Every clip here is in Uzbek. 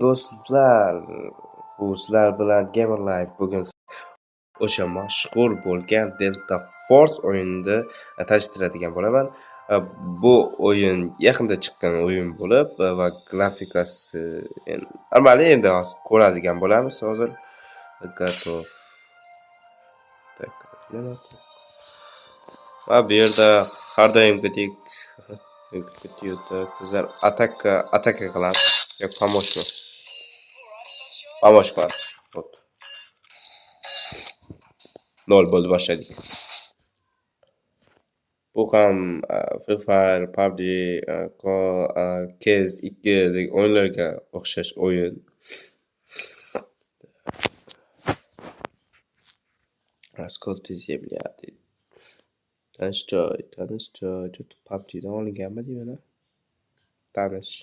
do'stlar, bu sizlar bilan Gamer Life bugun o'sha mashhur bo'lgan Delta Force o'yinini tanishtiradigan bo'laman. Bu o'yin yaqinda chiqqan o'yin bo'lib va grafikasi normalniy endi hozir ko'radigan bo'lamiz hozir. Готов. Так, va bu yerda har doimgidek bizlar ataka qilamiz. Yo'q, pomoshmi? Pomosh qilamiz. Hop. 0 bo'ldi, boshladik. Bu ham Free Fire, PUBG, CES 2 dek o'yinlarga o'xshash o'yin. Расколты земля. Tanish joy. PUBG'dan olinganmi deyman. Tanish.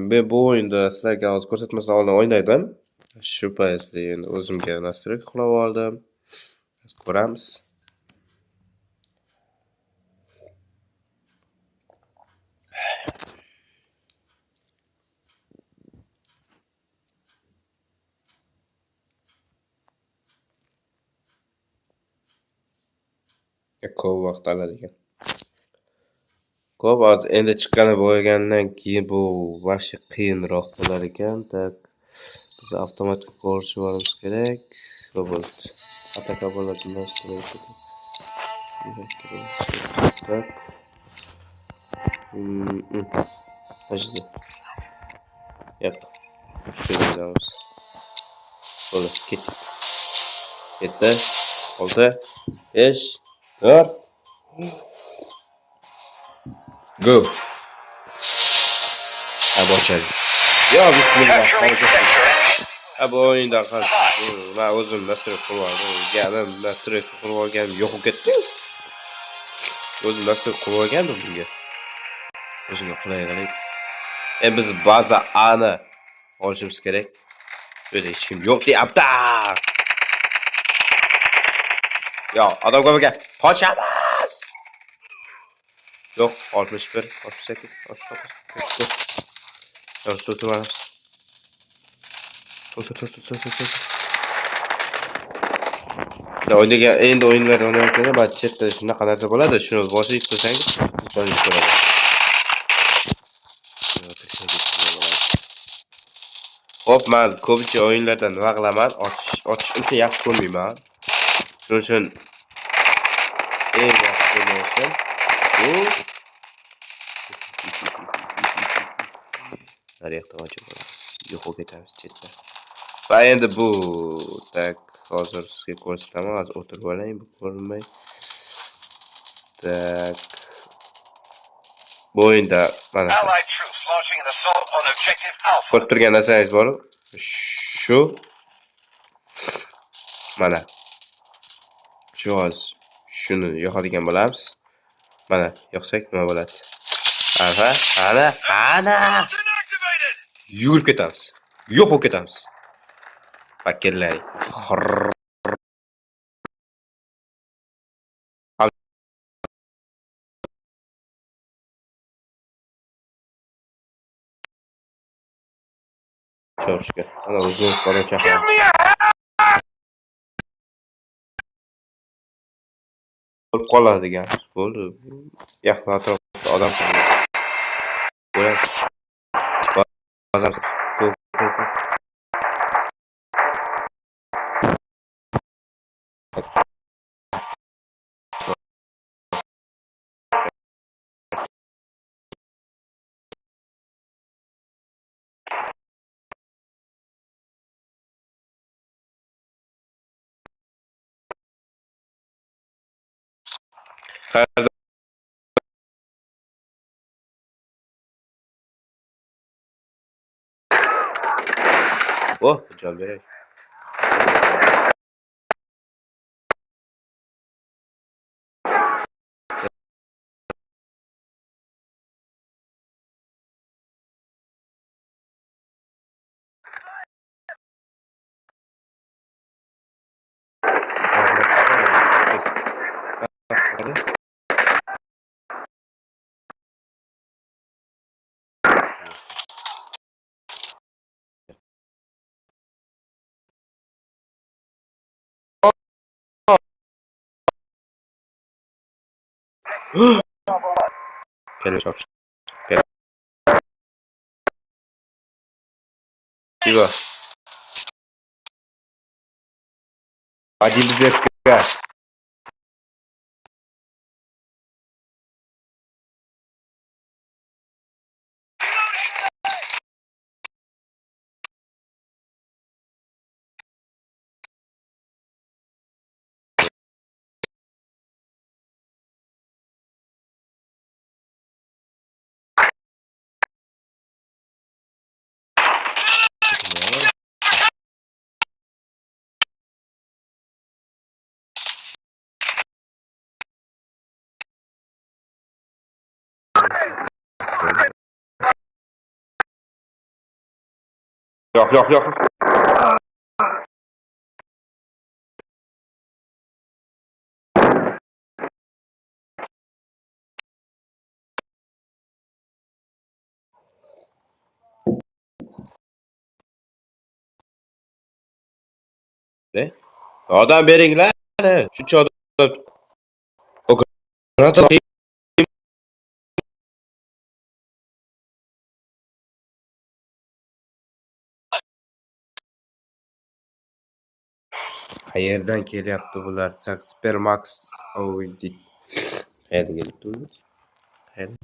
Men bu o'yinda sizlarga hozir ko'rsatmasdan oldin o'ynaydim. Shu paytda endi o'zimga nastroyka qilib oldim. Ko'ramiz. Ko'p vaqt oladi ekan. Ko'p hozir endi chiqqani bo'lgandan keyin bu vaqti qiyinroq bo'lar ekan. Tak biz avtomatik ko'rishib olishimiz kerak. Va bo'ldi. Ataka bo'ladi nastroyka. Tak. Ajdi. Yo'q. Shuningdamiz. Bo'ldi, ketdik. Ketdi. 6 5 4 Go. Boshladik. Yo, bismillah. Bu o'yinda men o'zim nastroyka qilib oldim. Ganim nastroyka qilib olganim yo'q ketdi. O'zim nastroyka qilib olgandim bunga. O'zimga qulay qilib. Biz baza A'ni olishimiz kerak. Böyle hech kim yo'q deyapti. Yo, odam ko'p ekan. Qochamiz. Yo'q, 61, 68, 69. Yo, so'tamiz. O'ynagan endi o'yinlar o'ynayotganda ba'zi chetda shunaqa narsa bo'ladi. Shuni bosib tursangiz, joyingiz bo'ladi. Hop, men ko'pincha o'yinlardan nima qilaman? Otish uncha yaxshi ko'rmayman. Shuning uchun eng yaxshi ko'rganishim bu naryoqda ochib yo'q ketamiz chetda. Va endi bu tak hozir sizga ko'rsataman. Hozir o'tirib oling, bu ko'rinmay. Tak. Bu o'yinda mana ko'rib turgan narsangiz bor. Shu mana shu hozir shuni yo'qadigan bo'lamiz. Mana yo'qsak nima bo'ladi? Ana. Yugurib ketamiz. Yo'q bo'lib ketamiz. Vakillar. Chopishga. Ana o'zimiz qora chaqamiz. Bo'lib qoladi degan. Bo'ldi. Yaqin atrofda odam bo'ladi. Bazam. Oh, can berek. Gel çap. Gel. Diva. Hadi bize gel. Yok yok yok. Ne? Adam bering lan. Şu çoğda. O kadar. Qayerdan kelyapti bular? Supermax Audi. Qayerdan kelibdi bular? Qayerdan?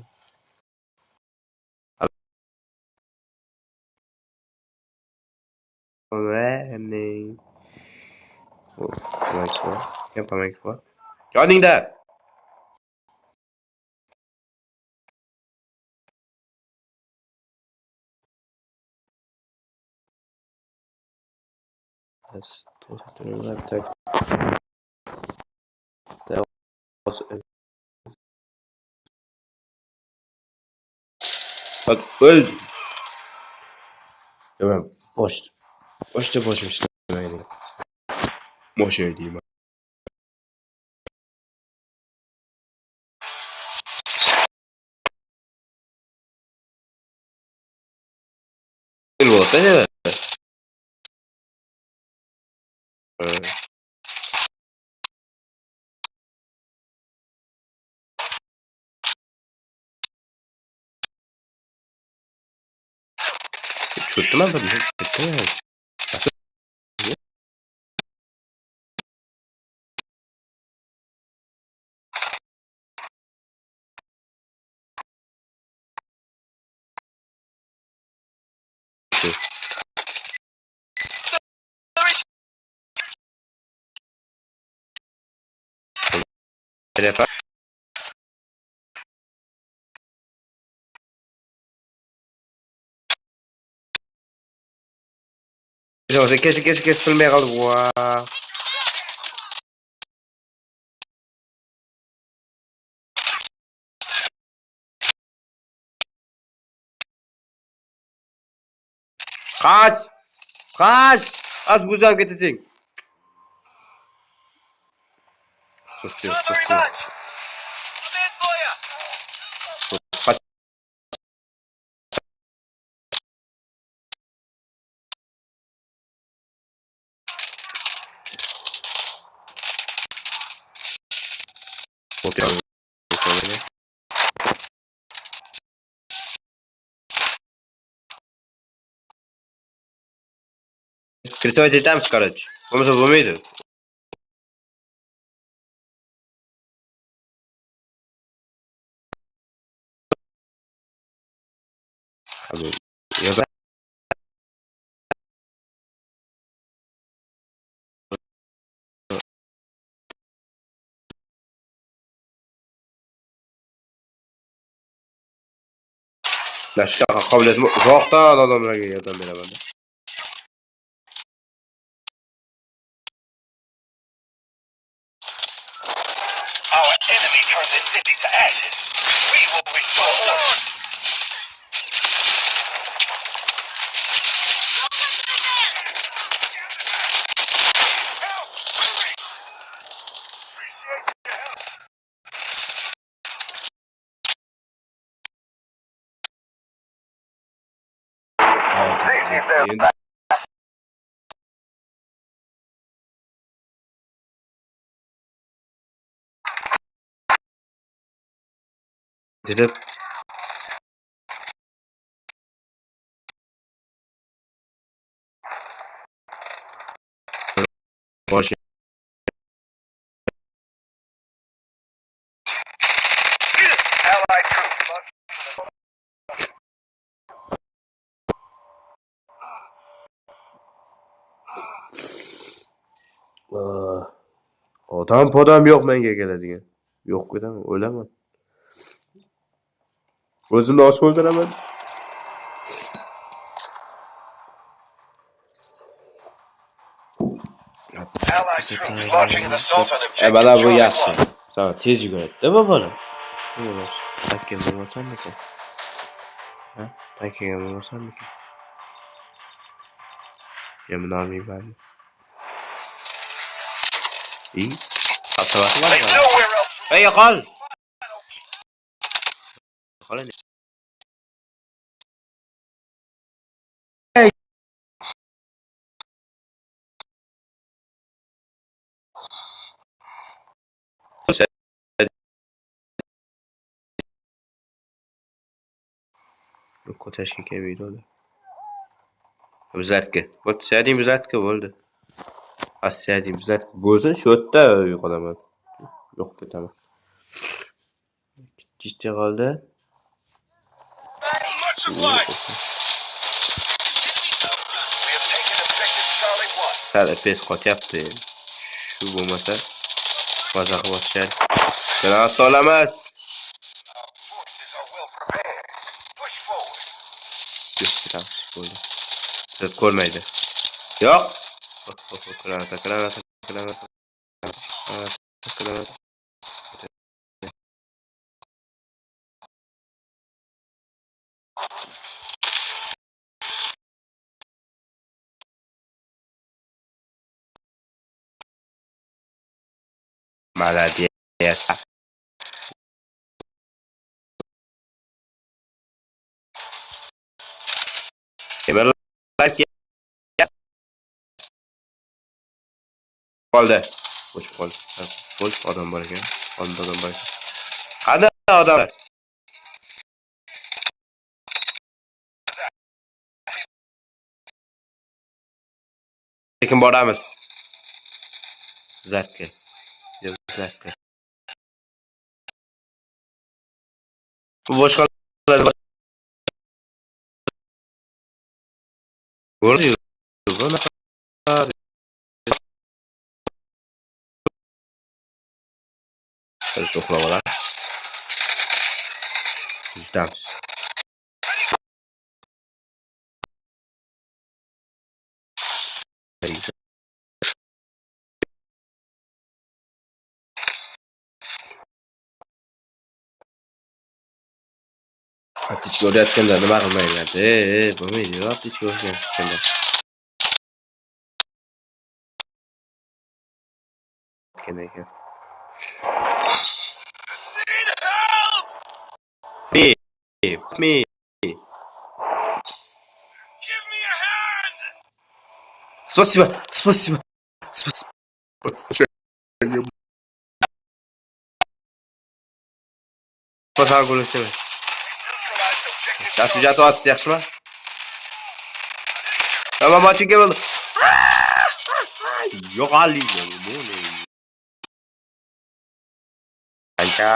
Ne? Kim pamak bor? Yoningda. Bak öldü. Tamam. Boşça işlemeyin. Boş ödeyeyim. Bir volta ne var? Çöktüm ben bunu. Çöktüm yani. Böyle yapar. Keşke bilmeye kaldık. Vaa. Kaç. Kaç. Az güzel getirsin. Спасибо. Kaç. Okey. Рисовать и там, короче. Vamos ao meio. Ya da Nashtaqa qobiliyatni uzoqdan odamlarga yordam beraman. Our enemy turned this city to ashes. We will restore. Yeni deb bosh odam podam yo'q menga keladigan. Yo'q ketaman, o'laman. O'zimni osib o'ldiraman. Bala bu yaxshi. Sana tez yuguradi-da bu bola. Nima yaxshi? Takkan bo'lmasammikan? Ha? Takkan bo'lmasammikan? Ya buni olmaymanmi? Qattiqroq qilaman. Ey, qol. Qolani. Ko'tashga kelmaydi ular. Buzatka. Bo'pti, sading buzatka bo'ldi. Sading buzatka bo'lsin, shu yerda yo'qolaman. Yo'q ketaman. Chicha qoldi. Sal pes qotyapti. Shu bo'lmasa maza qilib o'tishadi. Granat olamiz. Bo'ldi. Siz ko'rmaydi. Yo'q. Granat. Молодец. Qoldi. O'chib qoldi. Qo'y, odam bor ekan. Odam bor ekan. Qani odamlar? Lekin boramiz. Zartga. Zartga. Bu boshqalar bo'ldi. Buni qilish uxlab oladi. Yüzdamiz. Attichga o'rayotganda nima qilmayman? Bo'lmaydi. Attichga o'rayotganda. Ekan. Me. Спасибо. Pasal bo'lishimi? Jatu atsa yaxshimi? Hamma machiga bo'ldi. Yo'q aliymi? Ancha.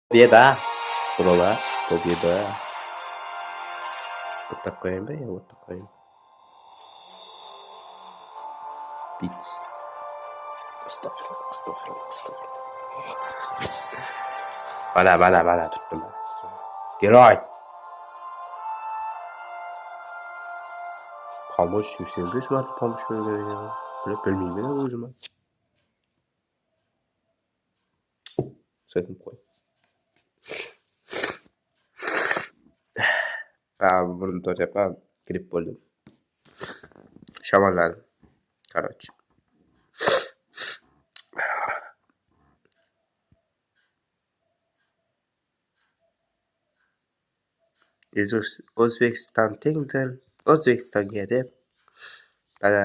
Победа. Ура, победа. Вот такой МБ, вот такой. Пиц. Astagfirullah. Mana tutdim. Giroy. Pamush 85 marta pamush ko'rgan. Bilmayman o'zim. So'kib qo'y. Burun tortyapman. Grip bo'ldim. Shamolladim. Короче. O'zbekiston teng til, O'zbekistonga deb Mana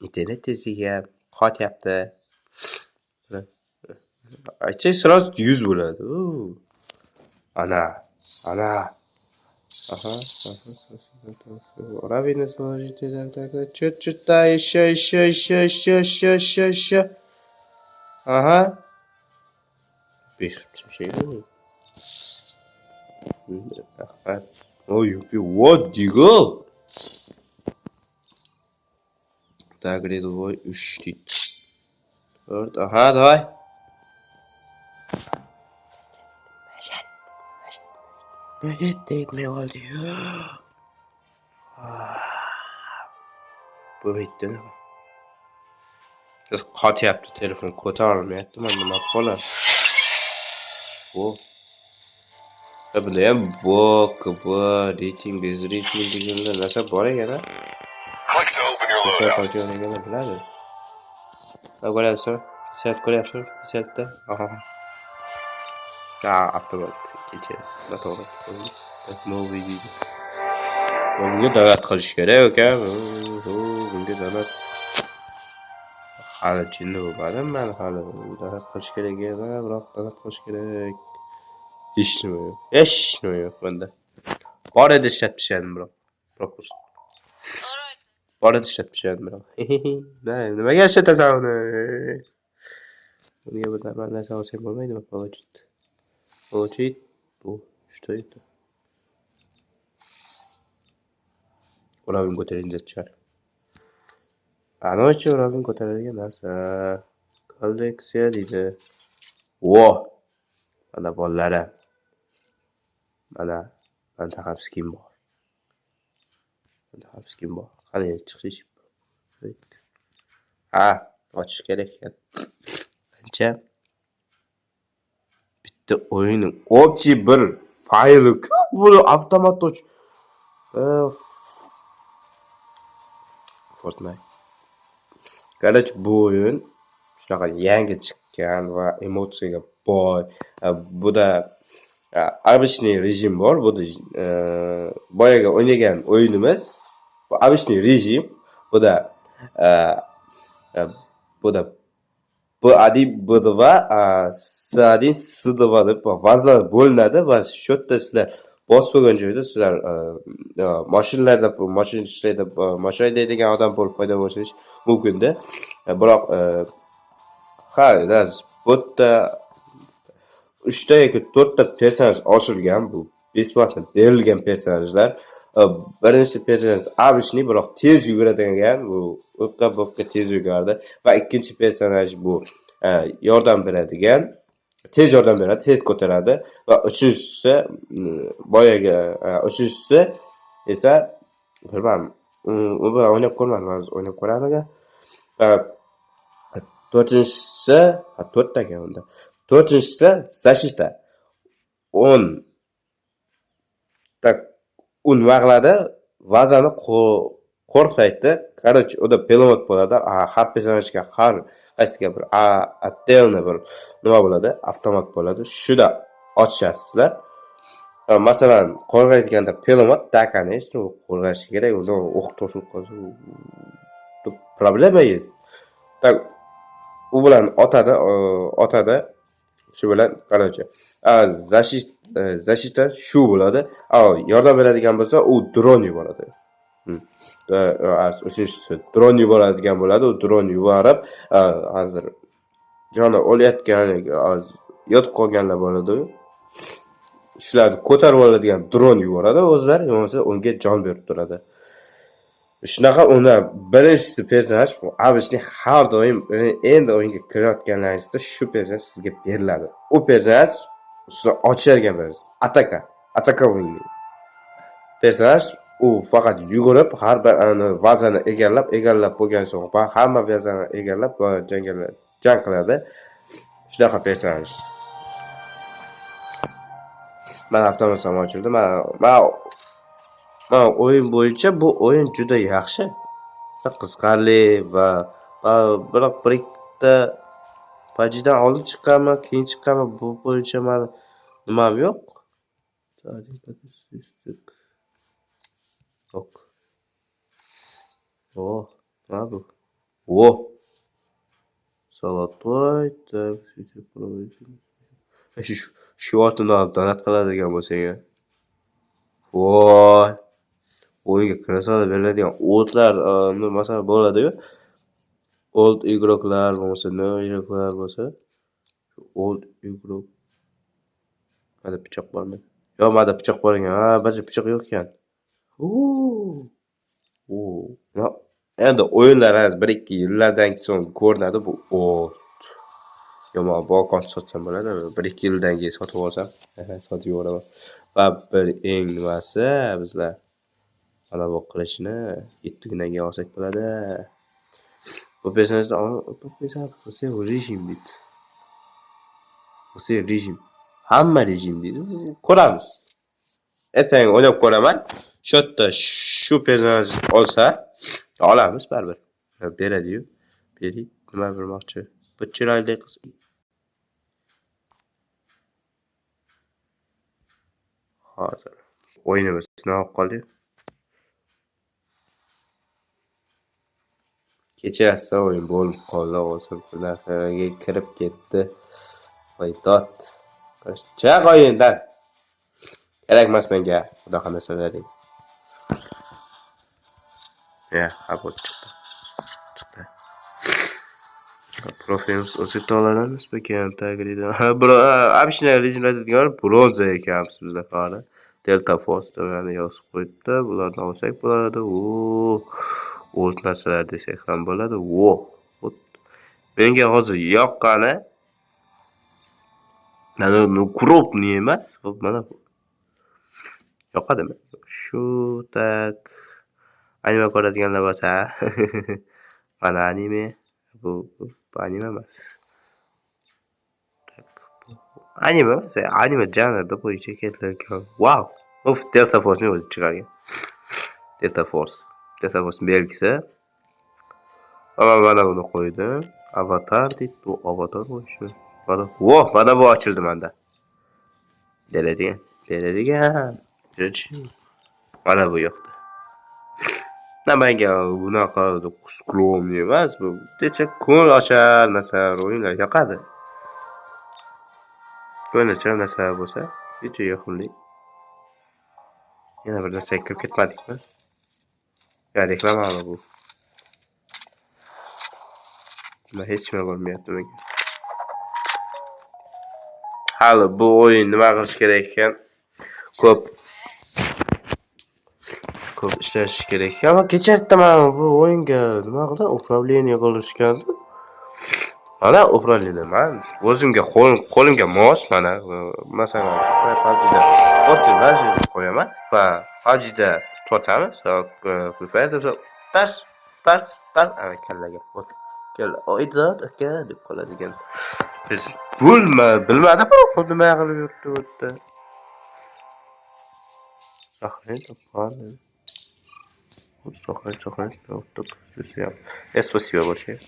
internet tezligi ham qotyapti. Aytsak сразу 100 bo'ladi. Ana. Aha. Равенец положите так. Чуть-чуть еще. Aha. 5 şey değil. Ой, what diggle? Так, рядовой 3 deydi. 4. Aha, давай. Majid tegmay oldi. Bu bitti nima? Siz qotyapti, telefon ko'tarilmayapti. Men nima bo'lar? Bu. Bunda ham rating, bez rating deganlar narsa bor ekan-a? Qo'shimcha biladi. Ko'ryapsizmi? Ko'ryapsizmi? Aha. Avtomat kechasi. Noto'g'ri. Novoy deydi. Bunga davlat qilish kerak ekan. Bunga davlat hali jinni bo'lmadim men hali. Davlat qilish kerak ekan, biroq davlat qilish kerak. Hech nima yo'q bunda. Bor edi ishlatishadi biroq. Propus. Bor edi ishlatishadi biroq. Nimaga ishlatasan uni? Bunga bir narsa olsam bo'lmaydimi? Получить. Что это? Uravin ko'tarinja char. Anochi uravin ko'taradigan narsa. Kolleksiya deydi. Mana bollari. Mana ham skin bor. Qani chiqish. Ochish kerak ekan. Qancha? Bitta o'yinning общий bir fayli ko'p buni avtomat och. Fortnite. Qarach bu o'yin shunaqa yangi chiqqan va emotsiyaga boy. Buda обычный rejim bor. Bu boyaga o'ynagan o'yinimiz. Bu обычный rejim. Bu adib B2, S1, S2 deb vazlar bo'linadi va shu yerda sizlar bosib qo'ygan joyda sizlar mashinalarda mashina deydigan odam bo'lib paydo bo'lishingiz mumkin-da. Biroq bu yerda 3 ta yoki 4 ta personaj oshirgan, bu besplatno berilgan personajlar. Birinchi personaj обычный, biroq tez yuguradigan, bu o'qqa tez yuguradi va ikkinchi personaj bu yordam beradigan, tez yordam beradi, tez ko'taradi va uchinchisi esa bilmadim, u bilan o'ynab ko'rmadim, o'ynab ko'radigan. To'rtinchisi, 4 ta ekan unda. To'rtinchisi Zashita. Un vaqlada vazani qo'rqaydi. Короче, unda pelomot bo'ladi. Har personajga har qaysiga bir отдельно bir nima bo'ladi, avtomat bo'ladi. Shuda ochasizlar. Masalan, qo'rqayotganda pelomot конечно, qo'rqashi kerak. Unda o'q to'sib qolsa problema есть. Так, u bilan otadi. Shu bilan qarorchi. Zashita shu bo'ladi. Yordam beradigan bo'lsa, u dron yuboradi. Uchinchisi dron yuboradigan bo'ladi. U dron yuborib, hozir joni o'layotgan, yotib qolganlar bo'ladi. Shularni ko'tarib oladigan dron yuboradi. O'zlari bo'lmasa unga jon berib turadi. Shunaqa unda birinchisi personaj обычный har doim endi o'yinga kirayotganlaringizda shu personaj sizga beriladi. U personaj siz ochadigan personaj. Ataka o'yini. Personaj u faqat yugurib har bir vazani egallab bo'lgan so'ng hamma vazani egallab jang qiladi. Shunaqa personaj. Mana avtomat ochildi. Mana o'yin bo'yicha bu o'yin juda yaxshi. Qiziqarli va biroq bir ikkita pajidan oldin chiqqanmi, keyin chiqqanmi, bu bo'yicha meni nimam yo'q. Yo'q. nima bu? Vo. Zolotoy, так, shu otini olib donat qiladigan bo'lsang, voy. O'yinga kirasolib beriladigan o'tlar, masalan bo'ladi-yu. Old igroklar bo'lsa, no igroklar bo'lsa, old igrok. Mana pichoq bormi? Yo'q, mana pichoq bor ekan. Ha, barcha pichoq yo'q ekan. No, endi o'yinlar az 1-2 yillardan so'ng ko'rinadi bu o't. Yomon balkon sotsam bo'ladi, 1-2 yildan keyin sotib olsam, sotib yuboraman. Va bir eng nimasi bizlar mana bu qilishni 7 kundan keyin olsak bo'ladi. Bu personajni qilsa rejim deydi. Qilsa rejim. Hamma rejim deydi. Ko'ramiz. Ertaga o'ylab ko'raman. Shu yerda shu personaj olsa, olamiz baribir. Beradi-yu. Bering, nima bermoqchi? Bir chiroyli qiz. Hozir o'yinimiz sinab qoldi. Kechasi o'yin bo'lib qoldi, hozir bu narsaga kirib ketdi. Voydot. Chiq o'yindan. Kerakmas menga bunaqa narsalar. Abot chiqdi. Profilimiz o'chirib oladimiz ekan tagrida. Bro, abishna rejimlarda degan bronza ekan bizlar hali. Delta Force degani yozib qo'yibdi. Bularni olsak bo'ladi. O'z narsalar desak ham bo'ladi. Menga hozir yoqqani mana bu krupni emas, mana bu. Yoqadimi? Shu tak anime ko'radiganlar bo'lsa, mana anime bu anime emas. Anime emas, anime janrida bo'yicha keltirilgan. Wow! Delta Force'ni o'zi chiqargan. Delta Force belgisi. Mana buni qo'ydim. Avatar deydi. Bu avatar bo'lishi. Mana bu ochildi menda. Beradigan. Mana bu yoqda. Menga bunaqa skromli emas, bu necha ko'l ochar narsalar o'yinlar yoqadi. Ko'lachar narsalar bo'lsa, necha yoqimli. Yana bir narsa kirib ketmadikmi? Reklama bu. Nima hech nima bo'lmayapti menga. Hali bu o'yin nima qilish kerak ekan? Ko'p ishlash kerak. Ammo kechirdim bu o'yinga nima qildi? Upravleniya qilishgan. Mana upravleniya men o'zimga qo'limga mos mana masalan PUBG'da optimizatsiya qo'yaman va PUBG'da tortamiz. Free Fire tars kallaga. Kalla oydod aka deb qoladigan. Biz bilmadi bu nima qilib yuribdi. Сохранить. Спасибо большое.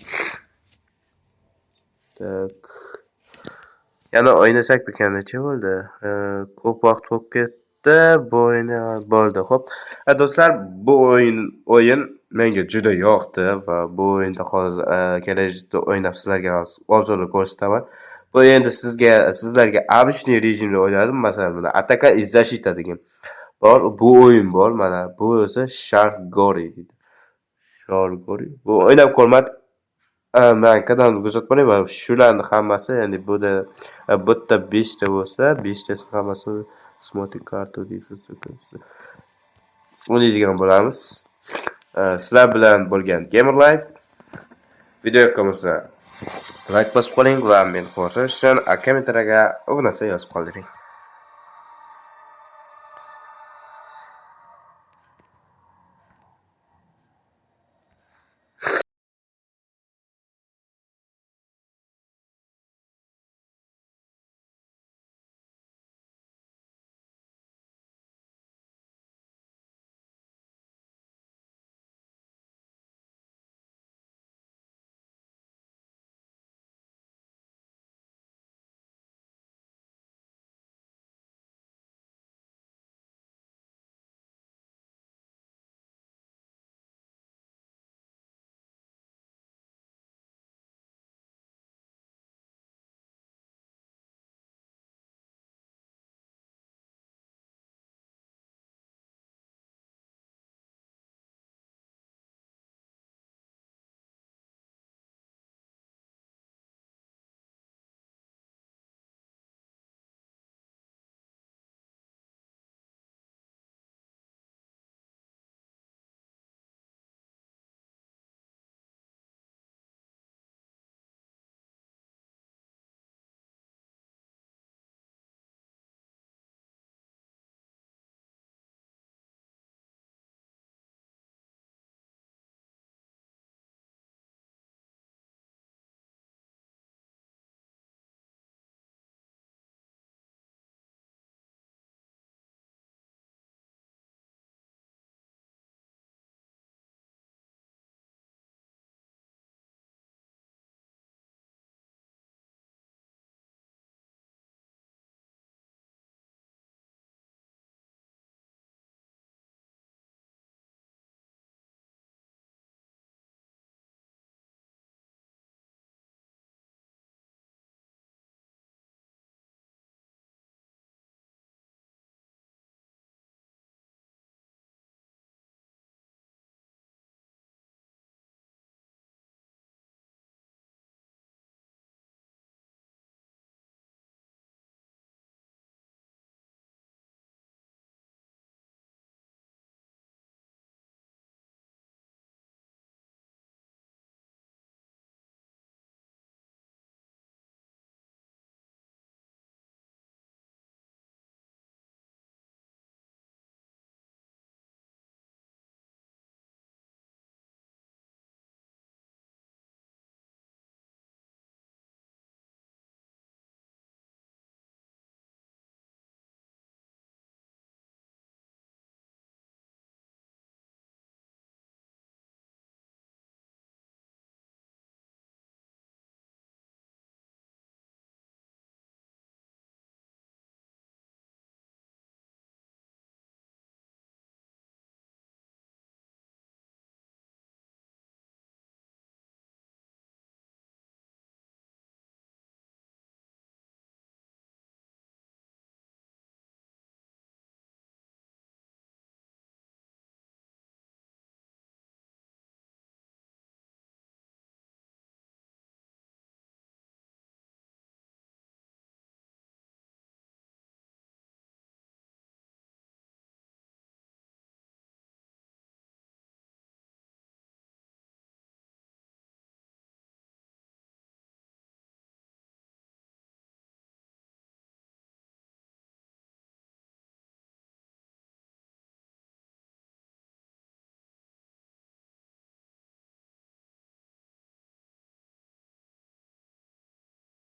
Так. Yana o'ynasak ekancha bo'ldi. Ko'p vaqt bo'lib ketdi. Bu o'yinni bo'ldi. Xo'p. Do'stlar, bu o'yin menga juda yoqdi va bu o'yinda hozir kelajakda o'ynab sizlarga obzorlar ko'rsataman. Bu endi sizlarga obishniy rejimda o'ynadim. Masalan, mana Ataka iz Защита degan bor, bu o'yin bor. Mana bu esa Shargori deydi. Shargori. Bu o'ynab ko'rmadim. Men kanalni kuzatib boraman. Shularning hammasi, ya'ni bu yerda 5 ta bo'lsa, 5 tasi hammasi смотри карту deydi. O'ynaydigan bo'lamiz. Sizlar bilan bo'lgan Gamer Life video yoqamizda like bosib qo'ying va men xo'rishsin kommentariyga bir narsa yozib qoldiring.